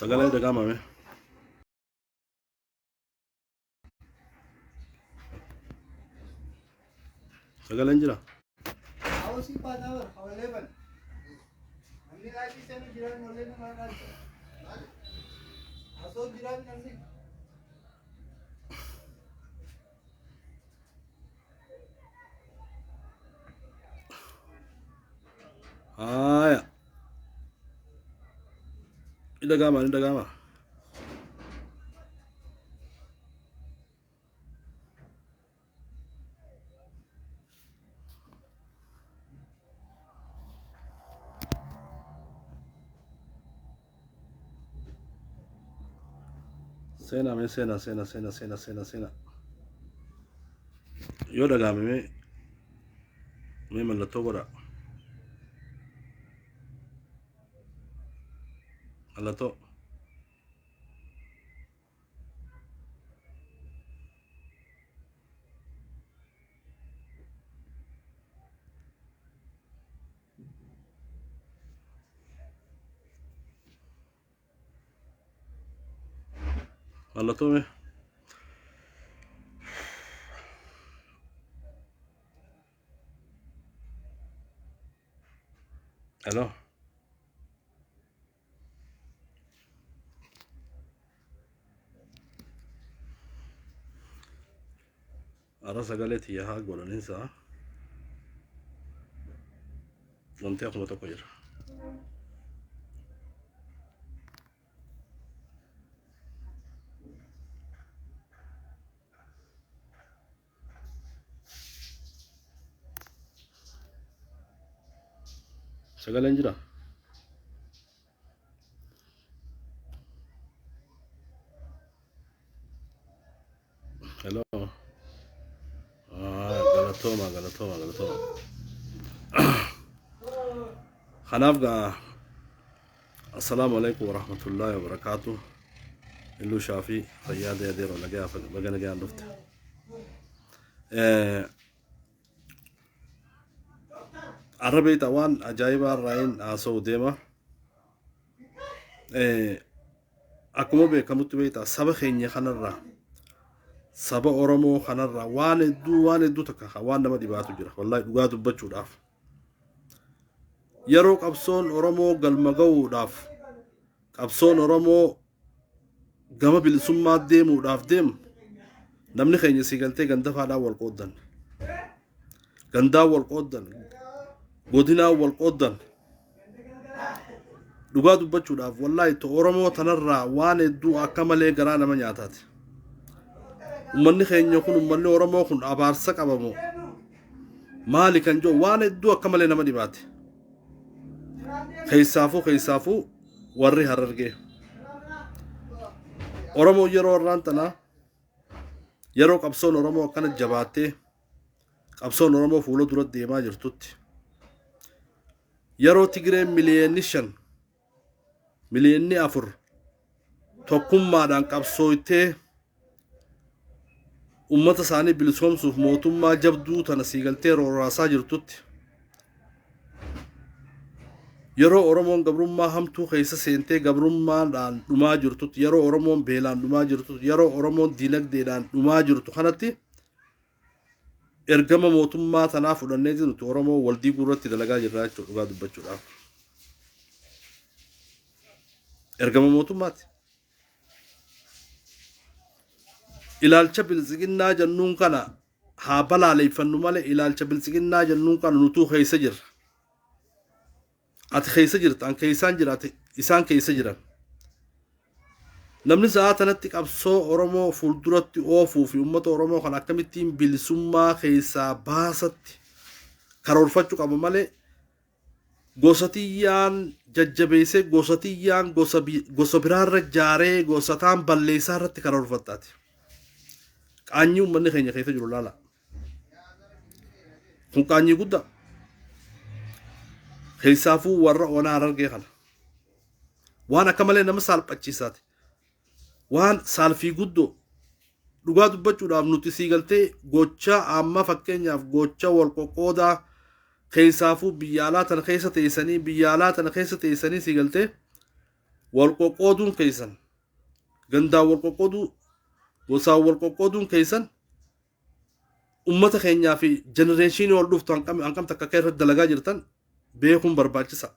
Sagalee dhaga'amame. Sagaleen jira. Hawasii paanaawar hawalee ban. Namni laayifii sanii jiran wallee namaa dhaalcha. Asoo jiran namni. Haya. Ni dhaga'ama. Sena. Yoo dhaga'ame mee mallattoo godha. Mallattoo. Mallattoo mee. Hello. Ara sagalee tiyya haa godhaninsa. Wanti akkuma tokko jira. Sagaleen jira. Hello. Galatooma. Kanaaf gaa assalaamu alaikum warahmatullahi wabarakaatuh. Illuu shaafii fayyaada yadeeroo nagayaan dhufte. Arrabeeta waan ajaa'ibaa irraayin haasa'u deema. Akkuma beekamutti beektaa saba keenya kanarraa saba Oromoo kanarraa waan hedduu takka waan nama dhibaatu jira. Wallahi dhugaa dubbachuudhaaf. Yeroo qabsoon Oromoo galma ga'uudhaaf qabsoon Oromoo gama bilisummaa deemuudhaaf deemu namni keenya siigaltee gandafaadhaan wal qooddan. Gandaa wal qooddan. Godinaa wal qooddan. Dhugaa dubbachuudhaaf wallahi to Oromoo tanarraa waan hedduu akka malee garaa nama nyaataati. Ummanni keenya kun ummanni Oromoo kun abaarsa qabamoo maali kan jiru waan hedduu akka malee nama dhibaate. Keessaafuu warri Harargee. Oromoo yeroo irraan tanaa yeroo qabsoon Oromoo akkana jabaattee qabsoon Oromoo fuula dura deemaa jirtutti yeroo Tigireen miliyoonni 5 miliyoonni 4 tokkummaadhaan qabsooytee ummata isaanii bilisoomsuuf mootummaa jabduu tana siigaltee rooraasaa jirtutti yeroo Oromoon gabrummaa hamtuu keessa seentee gabrummaadhaan dhumaa jirtutti yeroo Oromoon beelaan dhumaa jirtutti yeroo Oromoon diinagdeedhaan dhumaa jirtu kanatti ergama mootummaa tanaa fudhannee jirutti Oromoo waldii gurratti dalagaa jirra jechuudha dhugaa dubbachuudhaaf. Ergama mootummaati. Ilaalcha bilisiginnaa jennuun kana haa balaaleeffannu malee ilaalcha bilisiginnaa jennuun kana nutuu keessa jirra. Ati keessa jirta, an keessaan jiraate isaan keessa jiran. Namni sa'a tanatti qabsoo Oromoo fuulduratti oofuu fi uummata Oromoo kan akkamittiin bilisummaa keessaa baasatti karoorfachuu qaba malee gosatiyyaan jajjabeessee gosatiyyaan gosa biraarra jaaree gosataan balleessaa irratti karoorfattaati. Qaanyii uummanni keenya keessa jiru laala. Kun qaanyii guddaa. Keessaafuu warra onaa Harargee kana. Waan akka malee nama saalphachiisaati. Waan saalfii guddoo dhugaa dubbachuudhaaf nuti siigaltee gocha amma fakkeenyaaf gocha wal qoqqoodaa keessaafuu biyya alaa tana keessa teessanii siigaltee والقوقودون كيسن غندا والقوقودو وسا والقوقودون كيسن ummata keenya fi generation wal dhuftu hanqam takka akka irratti dalagaa jirtan beekuun barbaachisa.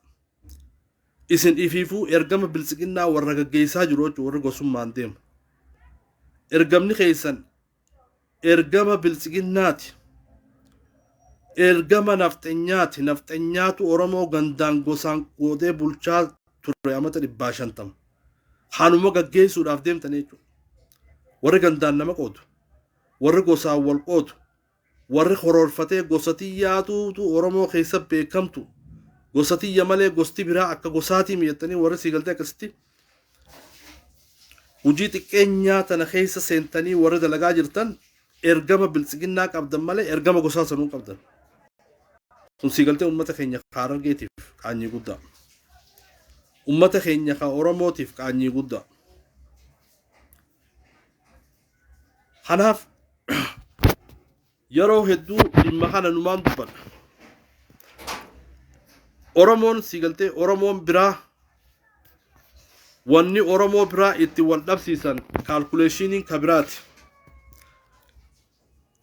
Isin ifiifuu ergama bilisiginnaa warra gaggeessaa jiru jechuudha warra gosummaan deemu. Ergamni keessan ergama bilisiginnaati. Ergama nafxenyaati. Nafxenyaatu Oromoo gandaan gosaan qoodee bulchaa ture amata 150. Hanuma gaggeessuudhaaf deemtan jechuudha. Warri gandaan nama qoodu. Warri gosaan wal qoodu. Warri horoorfatee gosatiyyaatuutu Oromoo keessa beekamtu. Gosatiyya malee gosti biraa akka gosaatii mi'attanii warri siigaltee akkasitti hojii xiqqeenyaa tana keessa seentanii warri dalagaa jirtan ergama bilisiginnaa qabdan malee ergama gosaa sanuu qabdan. Sun siigaltee uummata keenya Harargeetiif qaanyii guddaa. Uummata keenya Oromootiif qaanyii guddaa. Kanaaf yeroo hedduu dhimma kana numaan dubbadha. Oromoon siigaltee Oromoon biraa wanni Oromoo biraa itti wal dhabsiisan kaalkuleeshiniin ka biraati.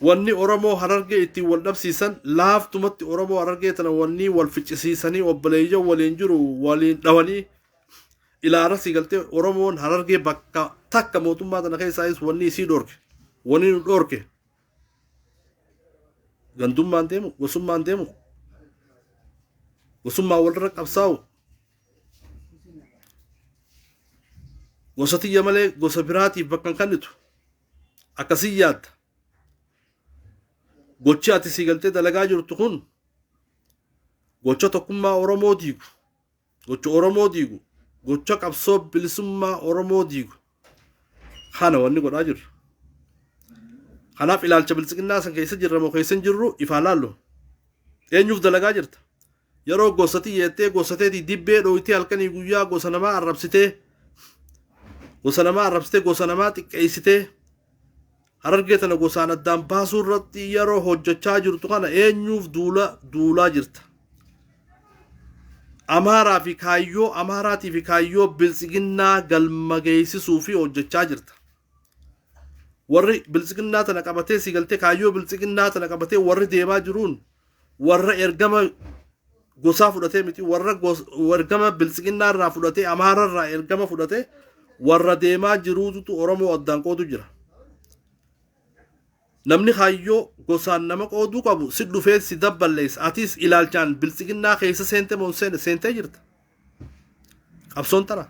Wanni Oromoo Harargee itti wal dhabsiisan laaftumatti Oromoo Harargee tana wanni wal ficcisiisanii obboleeyyan waliin jiru waliin dhawanii ilaala siigaltee Oromoon Harargee bakka takka mootummaa tana keessaayis wanni isii dhorke wanni nu dhorke gandummaan deemu gosummaan deemu gosummaa walirra qabsaa'u gosatiyya malee gosa biraatiif bakka hin kennitu akkasii yaadda. Gochi ati siigaltee dalagaa jirtu kun gocha tokkummaa Oromoo diigu gocha Oromoo diigu gocha qabsoo bilisummaa Oromoo diigu kana wanni godhaa jirra. Kanaaf ilaalcha bilisiginnaa san keessa jirra moo keessa hin jirru ifaa laallu. Eenyuuf dalagaa jirta? Yeroo gosatii yeettee gosateetii dibbee dhooyitee halkanii guyyaa gosa namaa arrabsitee gosa namaa xiqqeessitee Harargee tana gosaan addaan baasuu irratti yeroo hojjechaa jirtu kana eenyuuf duulaa jirta? Amaaraatii fi kaayyoo bilisiginnaa galma geessisuu fi hojjechaa jirta. Warri bilisiginnaa tana qabatee siigaltee kaayyoo bilisiginnaa tana qabatee warri deemaa jiruun warra ergama gosaa fudhatee miti warra ergama bilisiginnaa irraa fudhatee Amaara irraa ergama fudhatee warra deemaa jiruutu Oromoo addaan qoodu jira. Namni kaayyoo gosaan nama qooduu qabu si dhufee si dabballeessa atis ilaalchaan bilisiginnaa keessa seente moo seentee jirta. Qabsoon tana.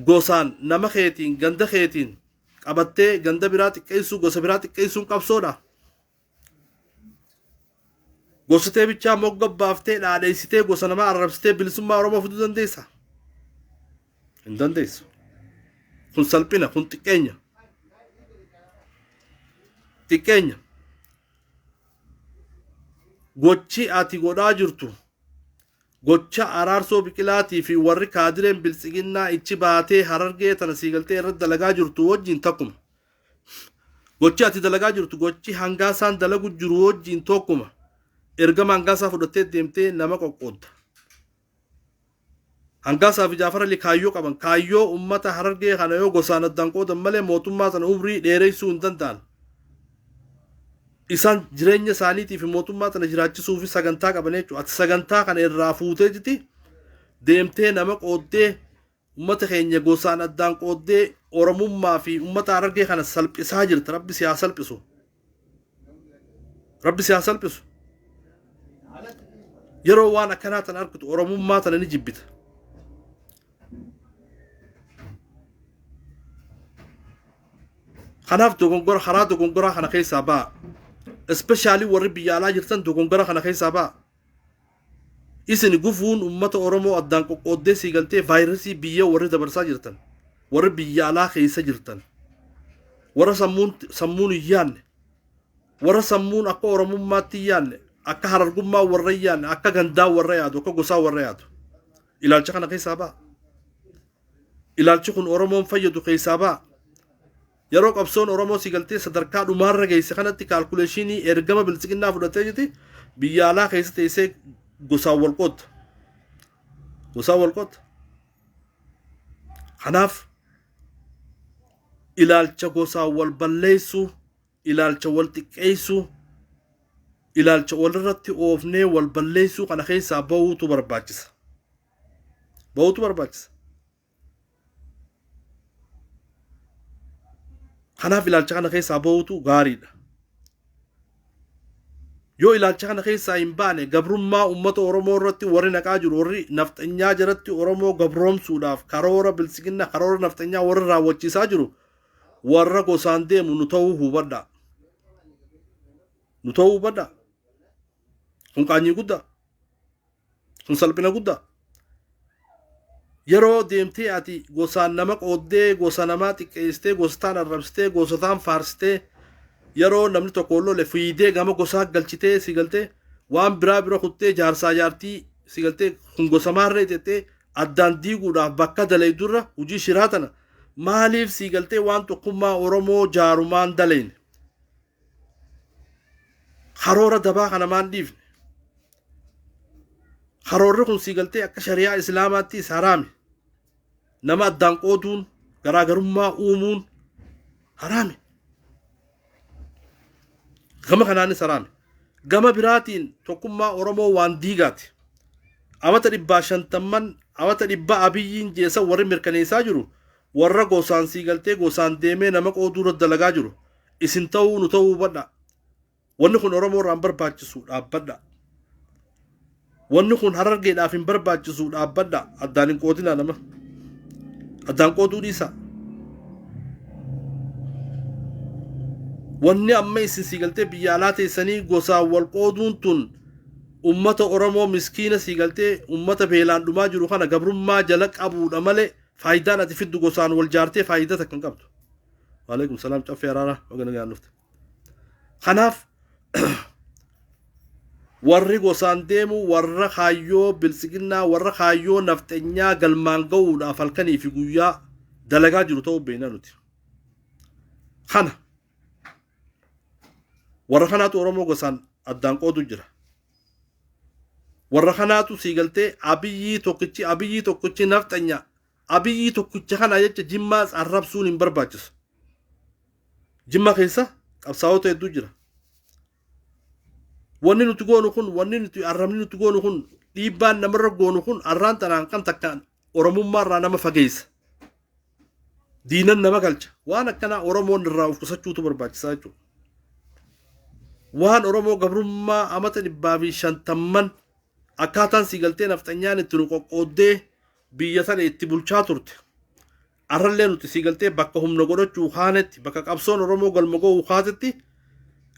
Gosaan nama keetiin ganda keetiin qabattee ganda biraa xiqqeessuu gosa biraa xiqqeessuun qabsoodha. Gosatee bichaa mogga baaftee dhaadheessitee gosa namaa arrabsitee bilisummaa Oromoo fiduu dandeessa? Hin dandeessu. Kun salphina kun xiqqeenya. Xiqqeenya. Gochi ati godhaa jirtu gocha araarsoo biqilaatii fi warri kaadireen bilisiginnaa ichi baatee Harargee tana siigaltee irratti dalagaa jirtu wajjin takkuma. Gochi ati dalagaa jirtu gochi hangaasaan dalagu jiru wajjin tokkuma. Ergama hangaasaa fudhattee deemtee nama qoqqoodda. Hangaasaa fi Jaafar Ali kaayyoo qaban. Kaayyoo uummata Harargee kana yoo gosaan addaan qoodan malee mootummaa sana umrii dheereessuu hin danda'an. Isaan jireenya isaaniitii fi mootummaa tana jiraachisuu fi sagantaa qaban jechuudha. Ati sagantaa kana irraa fuutee jirti deemtee nama qooddee uummata keenya gosaan addaan qooddee Oromummaa fi uummata Harargee kana salphisaa jirta. Rabbi si haa salphisu. Rabbi si haa salphisu. Yeroo waan akkanaa tan argitu Oromummaa tana ni jibbita. Kanaaf karaa dogongoraa kana keessaa ba'a. Especially warri biyya alaa jirtan dogongora kana keessaa ba'a. Isin gufuun uummata Oromoo addaan qoqqooddee siigaltee vaayirasii biyya warri dabarsaa jirtan. Warri biyya alaa keessa jirtan. Warra sammuun hin yaanne. Warra sammuun akka Oromummaatti hin yaanne. Akka Harargummaa warra hin yaanne. Akka gandaa warra yaadu. Akka gosaa warra yaadu. Ilaalcha kana keessaa ba'a. Ilaalchi kun Oromoon fayyadu keessaa ba'a. Yeroo qabsoon Oromoo siigaltee sadarkaa dhumaarra geesse kanatti kaalkuleeshinii ergama bilisiginnaa fudhatee jirti biyya alaa keessa teessee gosaan wal qoodda. gosaa wal qotta. Kanaaf ilaalcha gosaa wal balleessuu, ilaalcha wal xiqqeessuu, ilaalcha walirratti oofnee wal balleessuu kana keessaa bahuutu barbaachisa. Bahuutu barbaachisa. Kanaaf ilaalcha kana keessaa bahuutu gaariidha. Yoo ilaalcha kana keessaa hin baane gabrummaa uummata Oromoo irratti warri naqaa jiru, warri nafxanyaa jiratti Oromoo gabroomsuudhaaf karoora bilisiginna karoora nafxanyaa warri raawwachiisaa jiru warra gosaan deemu nu ta'uu hubadhaa. Nu ta'uu hubadhaa. Kun qaanyii guddaa. Kun salphina guddaa. Yeroo deemtee ati gosaan nama qooddee, gosa namaa xiqqeessitee, gosataan arrabsitee, gosataan faarsitee, yeroo namni tokko lole fiidee gama gosaa galchitee si galtee waan biraa bira kuttee jaarsaa jaartii si galtee kun gosa maarree jettee addaan diiguudhaaf bakka dalee durra hojii shiraa tana maaliif si galtee waan tokkummaa Oromoo jaarumaan daleen karoora dabaa kana maan dhiifne. Karoorri kun si galtee akka shari'aa islaamaatti haraami. Nama addaan qooduun garaagarummaa uumuun haraami. Gama kanaanis haraami. Gama biraatiin tokkummaa Oromoo waan diigaati. Amata 150 amata 100 abiyyiin jeessa warri mirkaneessaa jiru warra gosaan si galtee gosaan deemee nama qooduu dalagaa jiru. Isin ta'uu nu ta'uu hubadhaa. Wanni kun Oromoo irraan barbaachisu dhaabbadhaa. Wanni kun Harargeedhaaf hin barbaachisu dhaabbadhaa. Addaan hin qoodinaa nama. Addaan qooduu dhiisaa. Wanni amma isin si galtee biyya alaa teessanii gosaan wal qooduun tun ummata Oromoo miskiina si galtee ummata beelaan dhumaa jiru kana gabrummaa jala qabuudha malee faayidaan ati fiddu gosaan wal jaartee faayidaa takka hin qabdu. Waalaikum salaam caffee araaraa wagana gaannufte. Kanaaf warri gosaan deemu warra kaayyoo bilisiginnaa warra kaayyoo nafxanyaa galmaan ga'uudhaaf halkanii fi guyyaa dalagaa jiru ta'uu beekna nuti. Kana warra kanaatu Oromoo gosaan addaan qoodu jira. Warra kanaatu si galtee abiyyii tokkichi nafxanya abiyyii tokkicha kana jecha jimmaas arrabsuun hin barbaachisu. Jimma keessa qabsaa'ota hedduu jira. Wanni nuti goonu kun wanni nuti arrabni nuti goonu kun dhiibbaan namarra goonu kun arraan tanaan kan takkaan Oromummaa irraa nama fageessa. Diinan nama galcha. Waan akkanaa Oromoon irraa of qusachuutu barbaachisaa jechuudha. Waan Oromoo gabrummaa amata 150 akkaataan si galtee nafxanyaan itti nu qoqqooddee biyya sana itti bulchaa turte. Arrallee nuti si galtee bakka humna godhachuu kaanetti bakka qabsoon Oromoo galma ga'uu kaatetti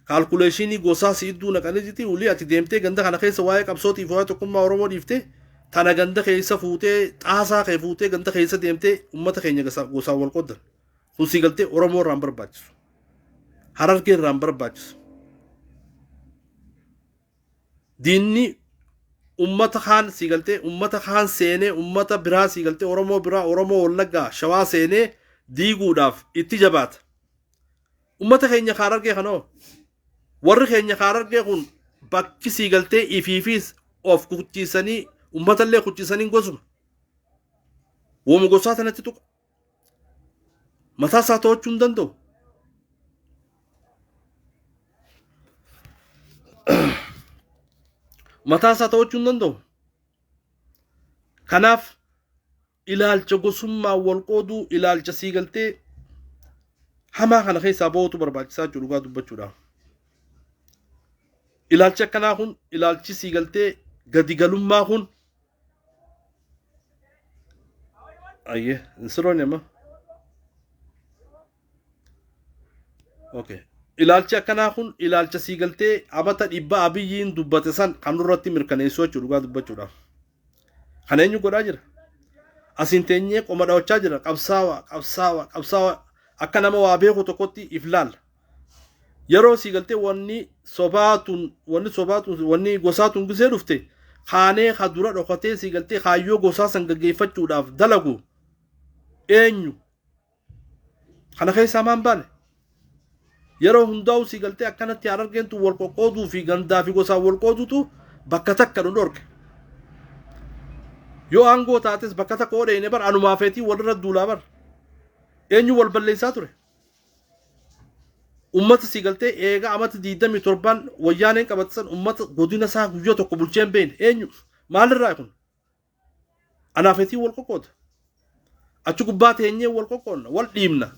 kaalkuleeshinii gosaa si idduu naqaniiti ulii ati deemtee ganda kana keessa waa'ee qabsootiif waa'ee tokkummaa Oromoo dhiiftee tana ganda keessa fuutee xaasaa kee fuutee ganda keessa deemtee ummata keenya gosaa wal qooddan. Kun si galtee Oromoo irraan barbaachisu. Harargee irraan barbaachisu. Diinni ummata kaan si galtee ummata kaan seenee ummata biraa si galtee Oromoo biraa Oromoo Wallaggaa Shawaa seenee diiguudhaaf itti jabaata. Ummata keenya Harargee kanoo warri keenya Harargee kun bakki si galtee ifiifis of kuchiisanii ummatallee kuchiisanii gosuma. Wooma gosaa tanatti tuqa. Mataa isaa to'achuu hin danda'u. Mataa isaa to'achuu hin danda'u. Kanaaf ilaalcha gosummaa wal qooduu ilaalcha si galtee hamaa kana keessaa bahuutu barbaachisaa jiru dhugaa dubbachuudhaaf. Ilaalchi akkanaa kun ilaalchi si galtee gadi galummaa kun ayyee insiroonni amma okay. Ilaalchi akkanaa kun ilaalcha si galtee amata 100 abiyyiin dubbate san kan nurratti mirkaneessuu jechuudha dhugaa dubbachuudhaaf. Kana eenyu godhaa jira? Asiin teenyee qoma dhawachaa jira qabsaawa akka nama waa beeku tokkotti if laalla. Yeroo si galtee wanni gosaatun gisee dhufte kaanee ka dura dhokatee si galtee kaayyoo gosaa san gaggeeffachuudhaaf dalagu eenyu? Kana keessaa maan baane? Yeroo hundaa'u si galtee akkanatti Harargeentu wal qoqqooduu fi gandaa fi gosaa wal qoodutu bakka takka nu dhorke. yoo aangoo taates bakka takka odeene bar anumaa feetii walirra duulaa bar eenyu wal balleessaa ture ummata si galtee eega amata 27 wayyaaneen qabatsan ummata godina isaa guyyaa tokko bulcheen been eenyu maalirraa kun anaafetii wal qoqqoota achi gubbaa teenyee wal qoqqoonna wal dhiibna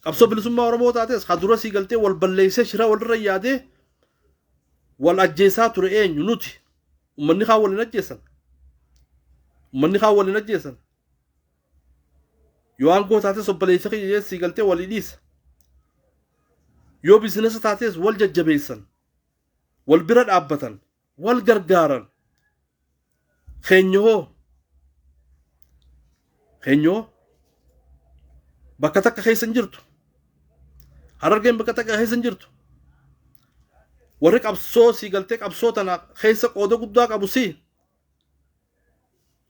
qabsoo bilisummaa oromoo taates hadura si galtee wal balleessee shira walirra yaadee wal ajjeesaa ture eenyu nuti ummanni kaa waliin ajjeessan ummanni kaa waliin ajjeessan yoo aangoo taates obboleessa kiyya si galtee walii dhiisa yoo bizinesa taates wal jajjabeessan wal bira dhaabbatan wal gargaaran keenyoo bakka takka keessan jirtu Harargeen bakka takka keessan jirtu warri qabsoo si galtee qabsoo tana keessa qooda guddaa qabu si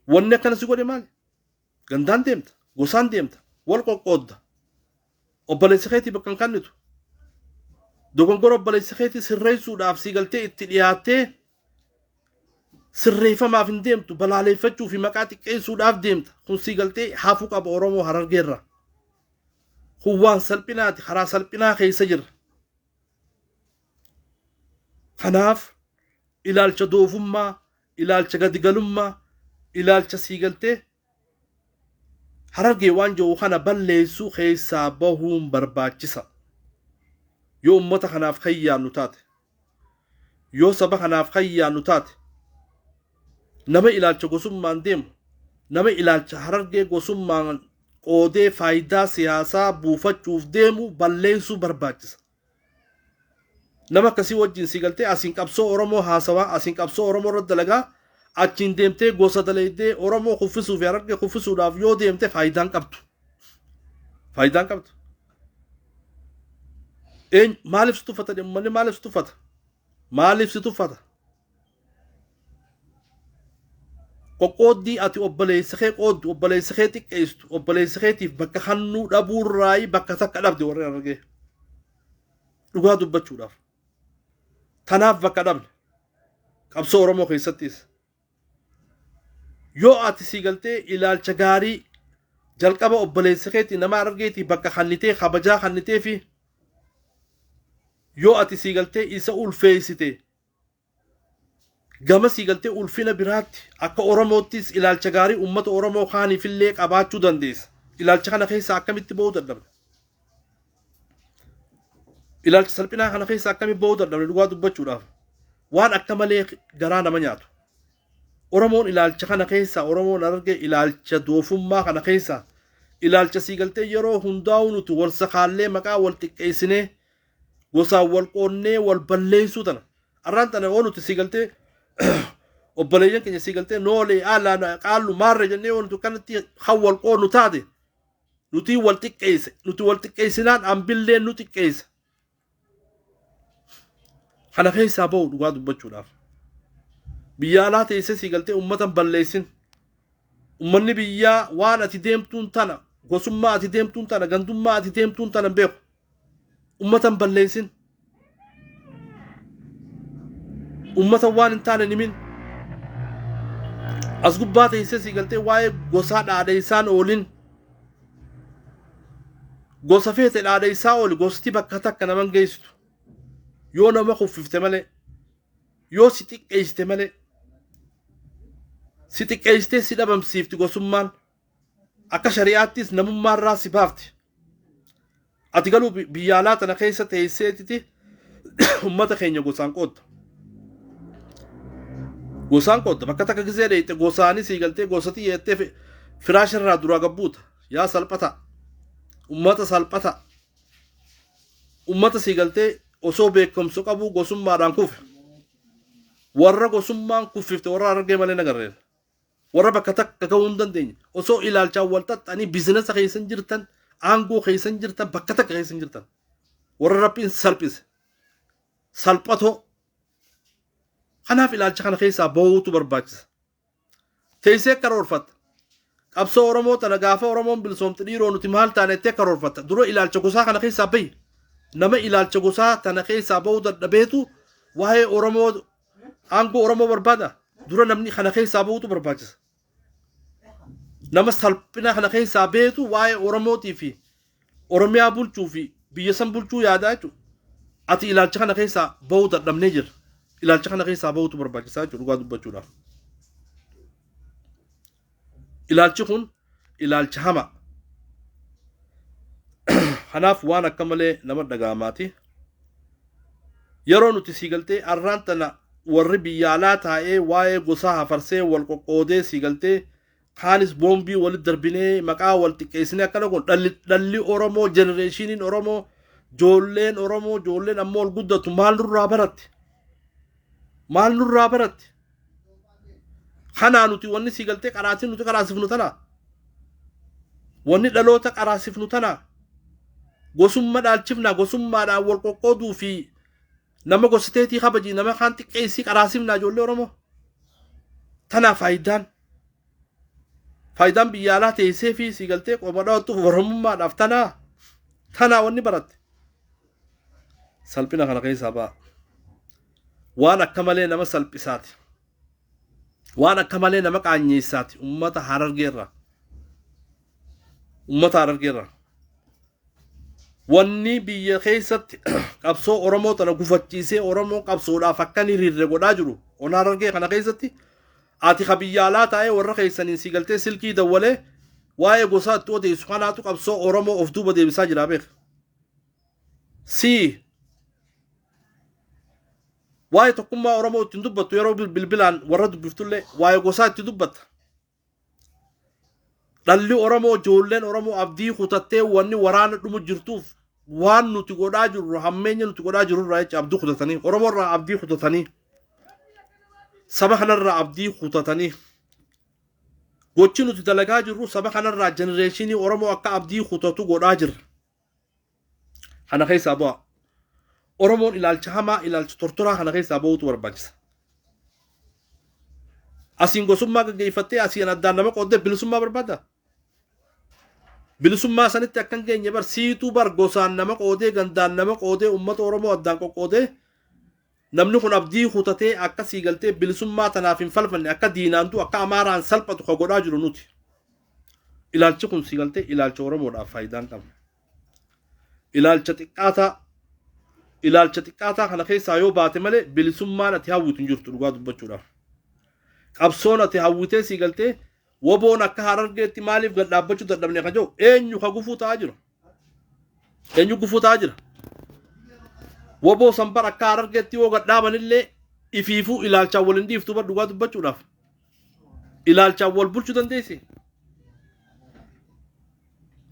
wanni akkana si godhe maali gandaan deemta gosaan deemta wal qoqqoodda obboleessa keetii bakka hin kannitu dogongora obboleessa keetii sirreessuudhaaf si galtee itti dhiyaattee sirreeffamaaf hin deemtu balaaleeffachuu fi maqaa xiqqeessuudhaaf deemta kun si galtee haafuu qaba oromoo harargeerra kun waan salphinaati karaa salphinaa keessa jira kanaaf ilaalcha doofummaa ilaalcha gadigalummaa ilaalcha si galtee harargee waan jiru kana balleessuu keessaa bahuun barbaachisa yoo ummata kanaaf kayyaannu taate yoo saba kanaaf kayyaannu taate nama ilaalcha gosummaan deemu nama ilaalcha harargee gosummaan qoodee faayidaa siyaasaa buufachuuf deemu balleessuu barbaachisa nama akkasii wajjin si galtee asiin qabsoo oromoo haasawaa asiin qabsoo oromoo irra dalagaa achiin deemtee gosa dalaydee oromoo kuffisuu fi harargee kuffisuudhaaf yoo deemte faayidaan qabdu maaliif si tuffata deemmanni maaliif si tuffata qoqqooddii ati obboleessa kee qooddu obboleessa kee xiqqeesstu obboleessa keetiif bakka hannuu dhabuurraayi bakka takka dhabde warri harargee dhugaa dubbachuudhaaf tanaaf bakka dhabne qabsoo oromoo keessattis yoo ati si galtee ilaalcha gaarii jalqaba obboleessa keetii nama harargeetii bakka kannitee kabajaa kannitee fi yoo ati si galtee isa ulfeessite gama si galtee ulfina biraatti akka oromoottis ilaalcha gaarii ummata oromoo kaaniifillee qabaachuu dandeessa ilaalcha kana keessa akkamitti ba'uu dadhabne ilaalcha salphinaa kana keessa akkamitti ba'uu dadhabne dhugaa dubbachuudhaaf waan akka malee garaa nama nyaatu oromoon ilaalcha kana keessa oromoon harargee ilaalcha doofummaa kana keessa ilaalcha si galtee yeroo hundaa'u nuti wal sakaallee maqaa wal xiqqeessinee gosaan wal qoonnee wal balleessuu tana arraan tana oo nuti si galtee obboleeyyan keenya si galtee noolee aalaa qaallu maarre jennee oo nuti kanatti kan wal qoonnu taate nuti wal xiqqeessinaan ambillee nu xiqqeessa kana keessaa ba'u dhugaa dubbachuudhaaf biyya alaa teessee si galtee ummatan balleessin ummanni biyyaa waan ati deemtuun tana gosummaa ati deemtuun tana gandummaa ati deemtuun tana beeku ummatan balleessin ummata waan hin taane nimin as gubbaa teessee si galtee waa'ee gosaa dhaadheessaan oolin gosa feete dhaadheessaa ooli gosti bakka takka naman geessitu yoo nama kuffifte malee yoo si xiqqeessite malee si xiqqeessitee si dhabamsiifti gosummaan akka shari'aattis namummaarraa si baafti ati galuu biyya alaa tana keessa teesseetiti ummata keenya gosaan qoodda bakka takka gisee dheeyte gosaanii si galtee gosati yeettee firaasharraa duraa gabbuuta yaa salphata ummata si galtee osoo beekumsa qabu gosummaadhaan kufe warra gosummaan kuffifte warra harargee malee nagarreera warra bakka takka gahuu hin dandeenye osoo ilaalchaan wal xaxxanii biizinasa keessan jirtan aangoo keessan jirtan bakka takka keessan jirtan warra rabbiin salphise salphatoo kanaaf ilaalcha kana keessaa bahuutu barbaachisa teessee karoorfatta qabsoo oromoo tana gaafa oromoon bilisoomte dhiiroo nuti maal taanettee karoorfatta dura ilaalcha gosaa kana keessaa bahi nama ilaalcha gosaa tana keessaa bahuu dadhabeetu waa'ee oromoo aangoo oromoo barbaada dura namni kana keessaa bahuutu barbaachisa nama salphina kana keessaa beetu waa'ee Oromootii fi Oromiyaa bulchuu fi biyya san bulchuu yaadaa jechuudha. Ati ilaalcha kana keessaa bahuu dadhabnee jirra. Ilaalcha kana keessaa bahuutu barbaachisaa jechuudha dhugaa dubbachuudhaaf. Ilaalchi kun ilaalcha hamaa. Kanaaf waan akka malee nama dhaga'amaati. Yeroo nuti siigaltee arraan tana warri biyya alaa taa'ee waa'ee gosaa hafarsee wal qoqqoodee siigaltee kaanis boombii walit darbinee maqaa wal xiqqeessinee akkana kun dhalli Oromoo jenereeshiniin Oromoo joolleen ammoo ol guddatu maal nurraa baratti? Maal nurraa baratti? Kanaa nuti wanni siigaltee qaraatiin nuti qaraasifnu tana. Wanni dhaloota qaraasifnu tana. Gosummaa dhaalchifna gosummaadhaan wal qoqqooduu fi nama gositeetii kabajii nama kaan xiqqeessii qaraasifna ijoollee Oromoo. Tana faayidaan biyya alaa teessee fi siigaltee qoma dhaawattuuf Oromummaadhaaf tana wanni baratte. Salphina kana keessaa ba'a. Waan akka malee nama salphisaati. Waan akka malee nama qaanyeessaati ummata Harargeerra. Wanni biyya keessatti qabsoo Oromoo tana gufachiisee Oromoo qabsoodhaaf akkan hiriirre godhaa jiru. On Harargee kana keessatti ati ka biyya alaa taa'ee warra keessaniin siigaltee silkii dawwalee waa'ee gosaatti odeessu kanaatu qabsoo Oromoo of duuba deebisaa jira beeka. Waa'ee tokkummaa Oromoo ittiin dubbattu yeroo bilbilaan warra dubbiftullee waa'ee gosaa itti dubbatta. Dhalli Oromoo ijoolleen Oromoo abdii kutattee wanni waraana dhumu jirtuuf waan nuti godhaa jirru hammeenya nuti godhaa jirru irraa jecha abdii kutatanii Oromoo irraa abdii kutatanii saba kanarraa abdii kutatanii gochi nuti dalagaa jirru saba kanarraa jenereeshinii Oromoo akka abdii kutatu godhaa jirra. Kana keessaa ba'a. Oromoon ilaalcha hamaa ilaalcha tortoraa kana keessaa bahuutu barbaachisa. Asiin gosummaa gaggeeffattee asiin addaan nama qooddee bilisummaa barbaada. Bilisummaa sanitti akkan geenye siituu gosaan nama qoodee gandaan nama qoodee uummata Oromoo addaan qoqqoodee namni kun abdii kutatee akka siigaltee bilisummaa tanaaf hin falfanne akka diinaantu akka amaaraan salphatu ka godhaa jiru nuti. Ilaalchi kun siigaltee ilaalcha Oromoodhaaf faayidaan qaba. Ilaalcha xiqqaataa kana keessaa yoo baate malee bilisummaan ati hawwitu hin jirtu dhugaa dubbachuudhaaf. Qabsoon ati hawwitee siigaltee woboon akka Harargeetti maaliif gad dhaabbachuu dadhabne kan jiru eenyu ka gufuu ta'aa jira. Woboo sanbar akka Harargeetti yoo gad dhaabanillee ifiifuu ilaalchaan wal hin dhiiftu dhugaa dubbachuudhaaf. Ilaalchaan wal bulchuu dandeessi.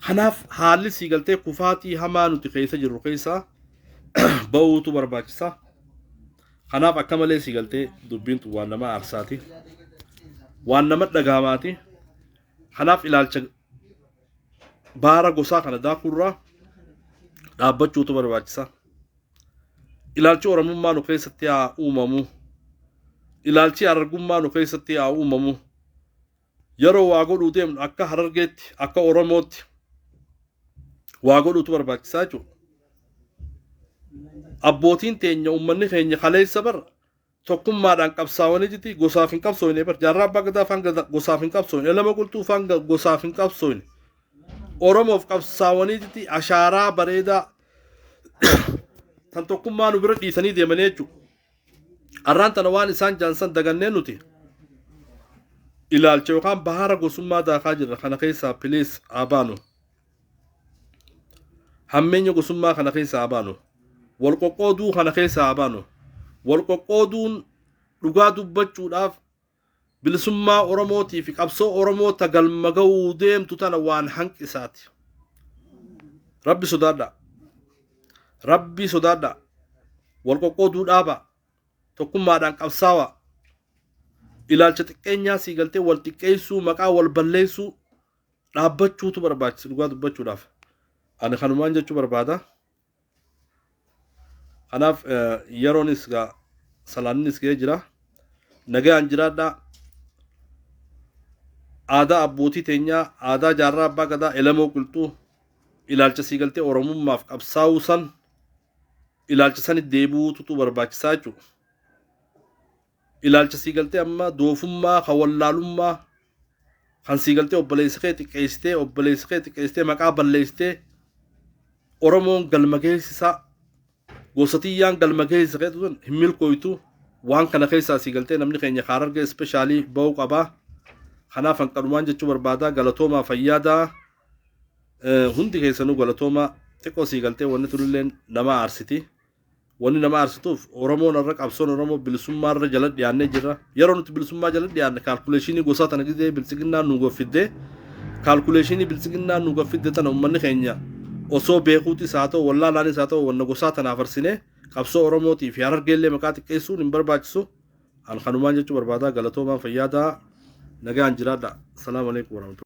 Kanaaf haalli siigaltee kufaatii hamaa nuti keessa jirru keessaa bahuutu barbaachisa. Kanaaf akka malee siigaltee dubbiintu waan nama aarsaati. Waan nama dhagaamaati. Kanaaf ilaalcha baara gosaa kana daakurraa dhaabbachuutu barbaachisa. Ilaalchi Oromummaa nu keessatti haa uumamu. Ilaalchi Harargummaa nu keessatti haa uumamu. Yeroo waa godhuu deemnu akka Harargeetti akka Oromootti waa godhuutu barbaachisaa jechuudha. Abbootiin teenya uummanni keenya kaleessa bara tokkummaadhaan qabsaa'anii jirti gosaaf hin qabsoofne bara jaarraa abbaa gadaa faan gosaaf hin qabsoofne elama qulxuu faan gosaaf hin qabsoofne Oromoof qabsaa'anii jirti ashaaraa bareedaa tan tokkummaa nu bira dhiisanii deemanii jechuudha. Arraan tana waan isaan jaansan dagannee nuti ilaalcha yookaan bahara gosummaa daakaa jirra kana keessaa pilees abaanu. Hammeenya gosummaa kana keessaa abaanu. Wal qoqqooduu kana keessaa abaanu. Wal qoqqooduun dhugaa dubbachuudhaaf bilisummaa Oromootii fi qabsoo Oromoota galma ga'uu deemtu tana waan hanqisaati. Rabbi sodaadha. Wal qoqqooduu dhaaba. Tokkummaadhaan qabsaawa. Ilaalcha xiqqeenyaa siigaltee wal xiqqeessuu maqaa wal balleessuu dhaabbachuutu barbaachisa dhugaa dubbachuudhaaf. Ani kanumaan jechuu barbaada. Kanaaf yeroonis salaannis ga'ee jira. Nagaan jiraadhaa. Aadaa abbootii teenyaa, aadaa jaarraa abbaa gadaa, elamoo qilxuu ilaalcha siigaltee Oromummaaf qabsaa'uu san ilaalcha sanitti deebi'uutu barbaachisaa jechuudha. Ilaalcha siigaltee amma doofummaa, hawallaalummaa, kan siigaltee obboleessa kee xiqqeessitee obboleessa kee xiqqeessitee maqaa balleessitee Oromoon galma geessisaa gosatiyyaan galma geessisa keetu sun hin milkooytu waan kana keessaa siigaltee namni keenya Harargee ispeeshaalii ba'uu qabaa. Kanaaf hanqalumaan jechuu barbaadaa galatoomaa fayyaadaa hundi keessanuu galatoomaa xiqqoo siigaltee wanni turilleen nama aarsiti. Wanni nama aarsituuf Oromoon irra qabsoon Oromoo bilisummaa irra jala dhiyaannee jirra. Yeroo nuti bilisummaa jala dhiyaanne kaalkuleeshinii gosaa tana gidee bilisiginnaan nu goffidde kaalkuleeshinii bilisiginnaan nu goffidde tana uummanni keenya osoo beekuutis haa ta'u wallaalaanis haa ta'u wanna gosaa tanaaf arsine qabsoo Oromootii fi Harargeellee maqaa xiqqeessuun hin barbaachisu. An kanumaan jechuu barbaadaa galatoomaan fayyaadaa nagaan jiraadha. Salaamu alaikum warahmatullahi.